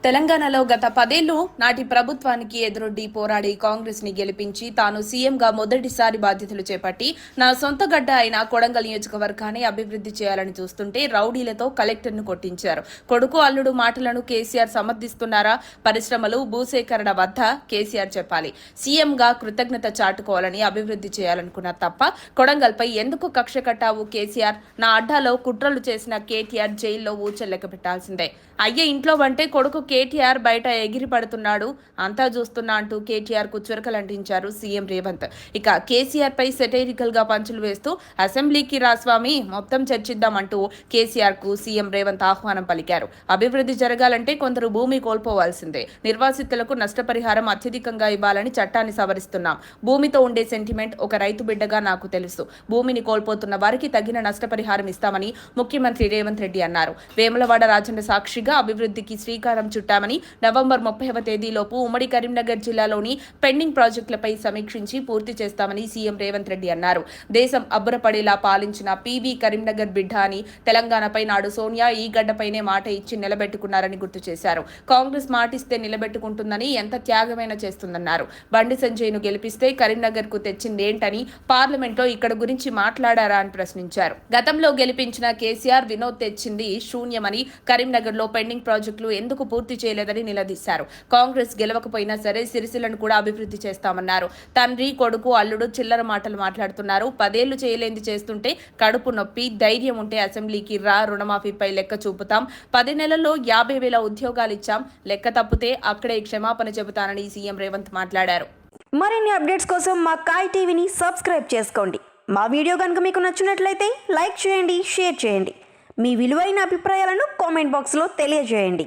తెలంగాణలో గత 10 ఏళ్లు నాటి ప్రభుత్వానికి ఎదురొడ్డి పోరాడి కాంగ్రెస్ ని గెలిపించి తాను సీఎంగా మొదటిసారి బాధ్యతలు చేపట్టి నా సొంత గడ్డ అయిన కొడంగల్ నియోజకవర్గాన్ని అభివృద్ధి చేయాలని చూస్తుంటే రౌడీలతో కలెక్టర్ను కొట్టించారు. కొడుకు అల్లుడు మాటలను కేసీఆర్ సమర్థిస్తున్నారా? పరిశ్రమలు భూసేకరణ వద్ద కేసీఆర్ చెప్పాలి. సీఎంగా కృతజ్ఞత చాటుకోవాలని అభివృద్ధి చేయాలనుకున్నా తప్ప కొడంగల్పై ఎందుకు కక్ష కట్టావు కేసీఆర్? నా అడ్డాలో కుట్రలు చేసిన కేటీఆర్ జైల్లో ఊచల్లెక్క పెట్టాల్సిందే. అయ్యే ఇంట్లో వంటే కొడుకు కేటీఆర్ బయట ఎగిరి పడుతున్నాడు, అంతా చూస్తున్నా అంటూ కేటీఆర్ కు చురకలంటించారు సీఎం రేవంత్. ఇక కేసీఆర్ పై సెటైరికల్ గా పంచులు వేస్తూ అసెంబ్లీకి రాస్వామి మొత్తం చర్చిద్దామంటూ కేసీఆర్ కు సీఎం రేవంత్ ఆహ్వానం పలికారు. అభివృద్ధి జరగాలంటే కొందరు భూమి కోల్పోవాల్సిందే. నిర్వాసితులకు నష్టపరిహారం అత్యధికంగా ఇవ్వాలని చట్టాన్ని సవరిస్తున్నాం. భూమితో ఉండే సెంటిమెంట్ ఒక రైతు బిడ్డగా నాకు తెలుసు. భూమిని కోల్పోతున్న వారికి తగిన నష్టపరిహారం ఇస్తామని ముఖ్యమంత్రి రేవంత్ రెడ్డి అన్నారు. వేములవాడ రాజన్న సాక్షిగా అభివృద్ధికి శ్రీకారం చుట్టామని నవంబర్ 30వ తేదీలోపు ఉమ్మడి కరీంనగర్ జిల్లాలోని పెండింగ్ ప్రాజెక్టులపై సమీక్షించి పూర్తి చేస్తామని సీఎం రేవంత్ రెడ్డి అన్నారు. దేశం అబ్బురపడేలా పాలించిన పీవీ కరీంనగర్ బిడ్డ అని తెలంగాణపై నాడు సోనియా ఈ గడ్డపైనే మాట ఇచ్చి నిలబెట్టుకున్నారని గుర్తు చేశారు. కాంగ్రెస్ మాటిస్తే నిలబెట్టుకుంటుందని, ఎంత త్యాగమైనా చేస్తుందన్నారు. బండి సంజయ్ను గెలిపిస్తే కరీంనగర్ కు తెచ్చిందేంటని పార్లమెంట్లో ఇక్కడ గురించి మాట్లాడారా అని ప్రశ్నించారు. గతంలో గెలిపించిన కేసీఆర్ వినోద్ తెచ్చింది శూన్యమని, కరీంనగర్ లో పెండింగ్ ప్రాజెక్టులు ఎందుకు పూర్తి చేయలేదని నిలదీశారు. కాంగ్రెస్ గెలవకపోయినా సరే సిరిసిల్లను కూడా అభివృద్ధి చేస్తామన్నారు. తండ్రి కొడుకు అల్లుడు చిల్లర మాటలు మాట్లాడుతున్నారు. 10 ఏళ్లు చేయలేంది చేస్తుంటే కడుపు నొప్పి. ధైర్యం ఉంటే అసెంబ్లీకి రా, రుణమాఫీపై లెక్క చూపుతాం. 10 నెలల్లో 50,000 ఉద్యోగాలు ఇచ్చాం. లెక్క తప్పితే అక్కడే క్షమాపణ చెబుతానని సీఎం రేవంత్ మాట్లాడారు. మరిన్ని అప్డేట్స్ కోసం మా కాయ్ టీవీని సబ్స్క్రైబ్ చేసుకోండి. మా వీడియో కనుక మీకు నచ్చినట్లయితే లైక్ చేయండి, షేర్ చేయండి. మీ విలువైన అభిప్రాయాలను కామెంట్ బాక్స్లో తెలియజేయండి.